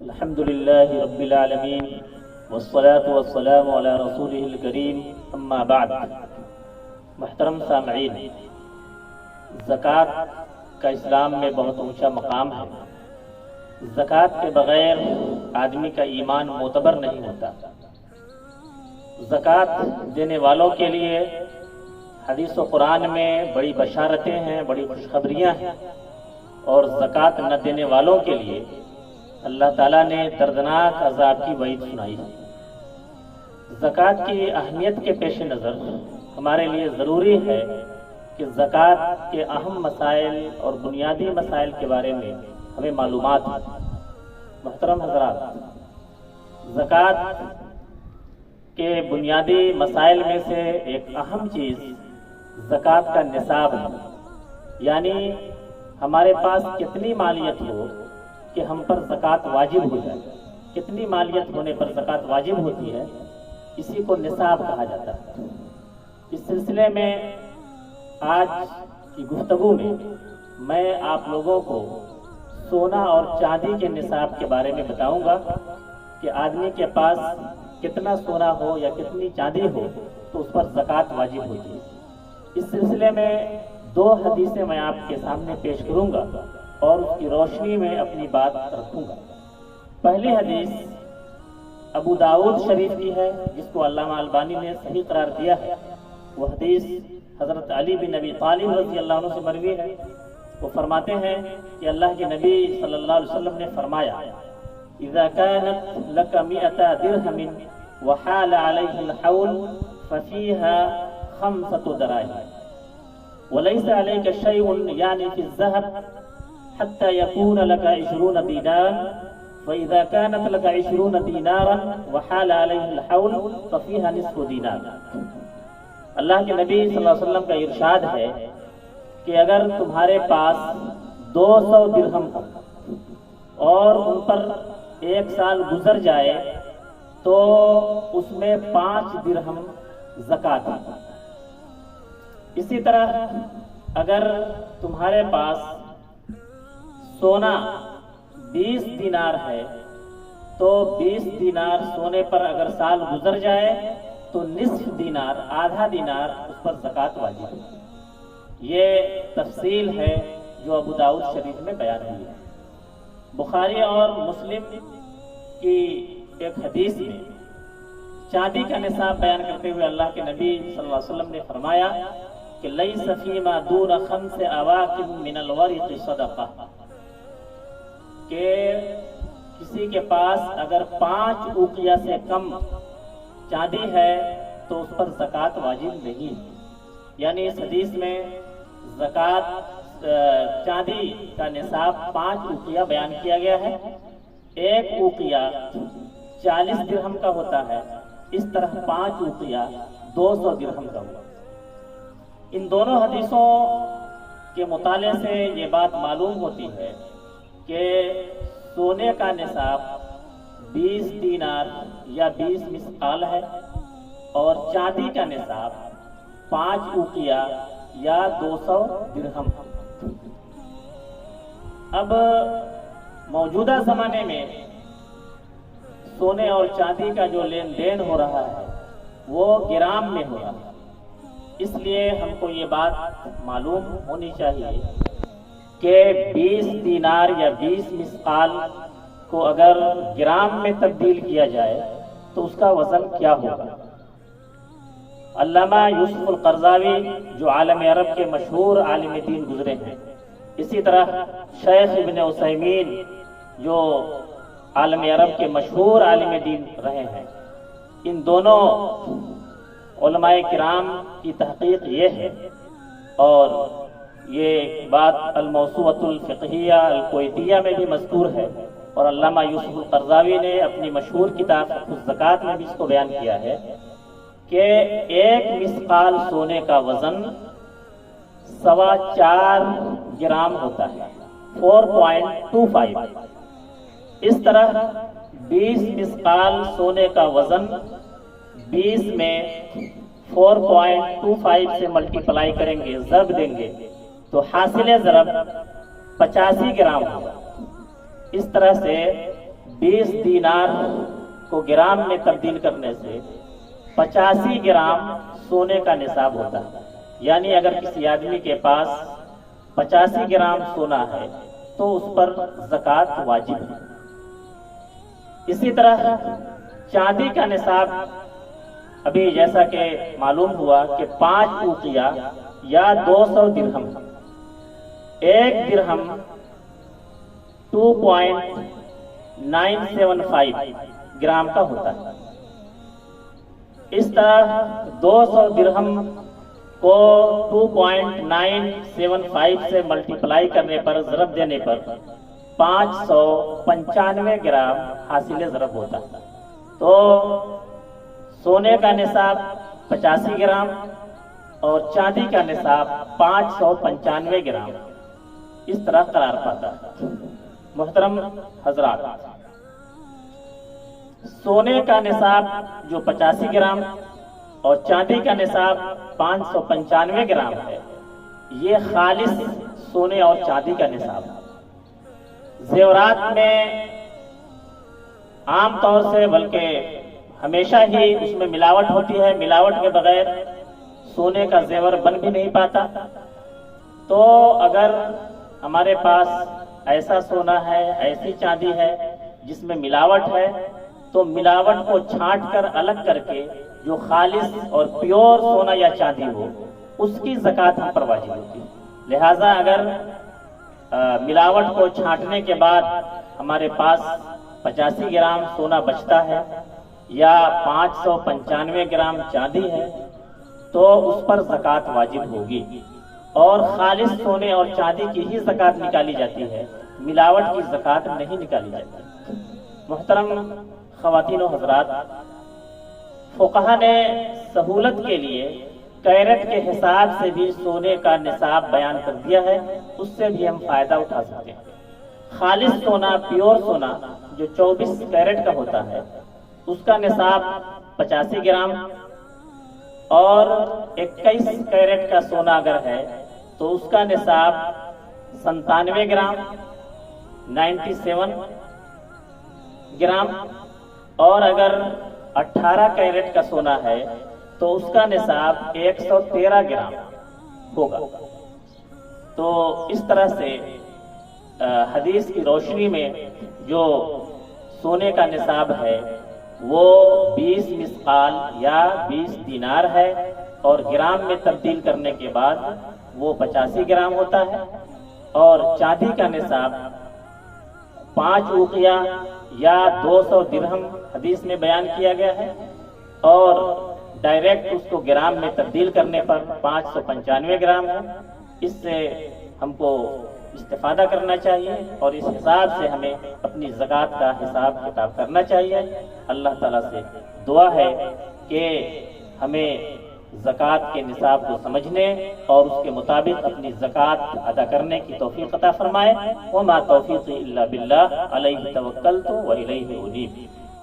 الحمد للہ رب العالمین والصلاة والسلام علی رسولہ الکریم اما بعد۔ محترم سامعین، زکوٰۃ کا اسلام میں بہت اونچا مقام ہے۔ زکوٰۃ کے بغیر آدمی کا ایمان معتبر نہیں ہوتا۔ زکوٰۃ دینے والوں کے لیے حدیث و قرآن میں بڑی بشارتیں ہیں، بڑی خوشخبریاں ہیں، اور زکوٰۃ نہ دینے والوں کے لیے اللہ تعالیٰ نے دردناک عذاب کی وعید سنائی ہے۔ زکوٰۃ کی اہمیت کے پیش نظر ہمارے لیے ضروری ہے کہ زکوٰۃ کے اہم مسائل اور بنیادی مسائل کے بارے میں ہمیں معلومات ہوں۔ محترم حضرات، زکوٰۃ کے بنیادی مسائل میں سے ایک اہم چیز زکوٰۃ کا نصاب ہے، یعنی ہمارے پاس کتنی مالیت ہو کہ ہم پر زکوٰۃ واجب ہو جائے۔ کتنی مالیت ہونے پر زکوٰۃ واجب ہوتی ہے، اسی کو نصاب کہا جاتا ہے۔ اس سلسلے میں آج کی گفتگو میں آپ لوگوں کو سونا اور چاندی کے نصاب کے بارے میں بتاؤں گا کہ آدمی کے پاس کتنا سونا ہو یا کتنی چاندی ہو تو اس پر زکوٰۃ واجب ہوتی ہے۔ اس سلسلے میں 2 حدیثیں میں آپ کے سامنے پیش کروں گا اور اس کی روشنی میں اپنی بات رکھوں گا۔ پہلی حدیث ابو داؤد شریف کی ہے، جس کو علامہ البانی نے صحیح قرار دیا ہے۔ وہ حدیث حضرت علی بن ابی طالب رضی اللہ عنہ سے مروی ہے۔ وہ فرماتے ہیں کہ اللہ کے نبی صلی اللہ علیہ وسلم نے فرمایا، اذا كانت لك 100 درهم وحال عليه الحول ففيها 5 دراهم وليس عليك شيء يعني في الذهب حتى يكون لك 20 دينارا فإذا كانت لك 20 دينارا وحال عليه الحول ففيها نصف دينار۔ اللہ کے نبی صلی اللہ علیہ وسلم کا ارشاد ہے کہ اگر تمہارے پاس 200 درہم ہو اور ان پر 1 سال گزر جائے تو اس میں 5 درہم زکوٰۃ ہے۔ اسی طرح اگر تمہارے پاس سونا 20 دینار ہے تو 20 دینار سونے پر اگر سال گزر جائے تو نصف دینار، آدھا دینار اس پر زکوٰۃ واجب ہے۔ یہ تفصیل ہے جو ابو داؤد شریف میں بیان ہوئی ہے۔ بخاری اور مسلم کی ایک حدیث میں چاندی کا نصاب بیان کرتے ہوئے اللہ کے نبی صلی اللہ علیہ وسلم نے فرمایا کہ لیس فیما دون 5 اواق من الورق صدقہ، کہ کسی کے پاس اگر 5 اوقیہ سے کم چاندی ہے تو اس پر زکوٰۃ واجب نہیں۔ یعنی اس حدیث میں زکوٰۃ چاندی کا نصاب 5 اوقیہ بیان کیا گیا ہے۔ 1 اوقیہ 40 درہم کا ہوتا ہے، اس طرح 5 اوقیہ 200 درہم کا ہوتا ہے۔ ان دونوں حدیثوں کے مطالعے سے یہ بات معلوم ہوتی ہے کہ سونے کا نصاب 20 دینار یا 20 مثقال ہے اور چاندی کا نصاب 5 اوقیہ یا 200 درہم۔ اب موجودہ زمانے میں سونے اور چاندی کا جو لین دین ہو رہا ہے وہ گرام میں ہو رہا ہے، اس لیے ہم کو یہ بات معلوم ہونی چاہیے کہ 20 دینار یا 20 مثقال کو اگر گرام میں تبدیل کیا جائے تو اس کا وزن کیا ہوگا۔ علامہ یوسف القرضاوی جو عالم عرب کے مشہور عالم دین گزرے ہیں، اسی طرح شیخ ابن عثیمین جو عالم عرب کے مشہور عالم دین رہے ہیں، ان دونوں علماء کرام کی تحقیق یہ ہے، اور یہ بات الموسوعۃ الفقہیہ الکویتیہ میں بھی مذکور ہے، اور علامہ یوسف القرضاوی نے اپنی مشہور کتاب الزکوٰۃ میں بھی اس کو بیان کیا ہے کہ 1 مثقال سونے کا وزن 4.25 گرام ہوتا ہے، 4.25۔ اس طرح 20 مثقال سونے کا وزن 20 میں 4.25 سے ملٹیپلائی کریں گے، ضرب دیں گے تو حاصل ضرب 85 گرام ہوگا۔ اس طرح سے 20 دینار کو گرام میں تبدیل کرنے سے 85 گرام سونے کا نصاب ہوتا ہے. یعنی اگر کسی آدمی کے پاس 85 گرام سونا ہے تو اس پر زکوٰۃ واجب ہے. اسی طرح چاندی کا نصاب ابھی جیسا کہ معلوم ہوا کہ 5 اوقیہ یا 200 درہم، ایک درہم 2.975 گرام کا ہوتا ہے. اس طرح 200 درہم کو 2.975 سے ملٹیپلائی کرنے پر، ضرب دینے پر 595 گرام حاصل ضرب ہوتا ہے. تو سونے کا نصاب 85 گرام اور چاندی کا نصاب 595 گرام اس طرح قرار پاتا ہے. محترم حضرات، سونے کا نصاب جو 85 گرام اور چاندی کا نصاب 595 گرام ہے، یہ خالص سونے اور چاندی کا نصاب ہے. زیورات میں عام طور سے بلکہ ہمیشہ ہی اس میں ملاوٹ ہوتی ہے. ملاوٹ کے بغیر سونے کا زیور بن بھی نہیں پاتا. تو اگر ہمارے پاس ایسا سونا ہے، ایسی چاندی ہے جس میں ملاوٹ ہے، تو ملاوٹ کو چھانٹ کر الگ کر کے جو خالص اور پیور سونا یا چاندی ہو، اس کی زکوٰۃ ہم پر واجب ہوتی ہے. لہذا اگر ملاوٹ کو چھانٹنے کے بعد ہمارے پاس 85 گرام سونا بچتا ہے یا 595 گرام چاندی ہے تو اس پر زکوٰۃ واجب ہوگی، اور خالص سونے اور چاندی کی ہی زکوٰۃ نکالی جاتی ہے، ملاوٹ کی زکوٰۃ نہیں نکالی جاتی. محترم خواتین و حضرات، فقہا نے سہولت کے لیے کیرٹ کے حساب سے بھی سونے کا نصاب بیان کر دیا ہے، اس سے بھی ہم فائدہ اٹھا سکتے ہیں. خالص سونا، پیور سونا جو 24 کیرٹ کا ہوتا ہے، اس کا نصاب 85 گرام، اور 21 کیرٹ کا سونا اگر ہے تو اس کا نصاب 97 گرام 97 گرام، اور اگر 18 کیرٹ کا سونا ہے تو اس کا نصاب 113 گرام ہوگا. تو اس طرح سے حدیث کی روشنی میں جو سونے کا نصاب ہے وہ 20 مثقال یا 20 دینار ہے، اور گرام میں تبدیل کرنے کے بعد وہ 85 گرام ہوتا ہے. اور چاندی کا نصاب 5 اوقیہ یا 200 درہم حدیث میں بیان کیا گیا ہے، اور ڈائریکٹ اس کو گرام میں تبدیل کرنے پر 595 گرام ہے. اس سے ہم کو استفادہ کرنا چاہیے اور اس حساب سے ہمیں اپنی زکوٰۃ کا حساب کتاب کرنا چاہیے. اللہ تعالیٰ سے دعا ہے کہ ہمیں زکوٰۃ کے نصاب کو سمجھنے اور اس کے مطابق اپنی زکوٰۃ ادا کرنے کی توفیق عطا فرمائے. وما توفیقی الا باللہ علیہ توکلت و الیہ انیب.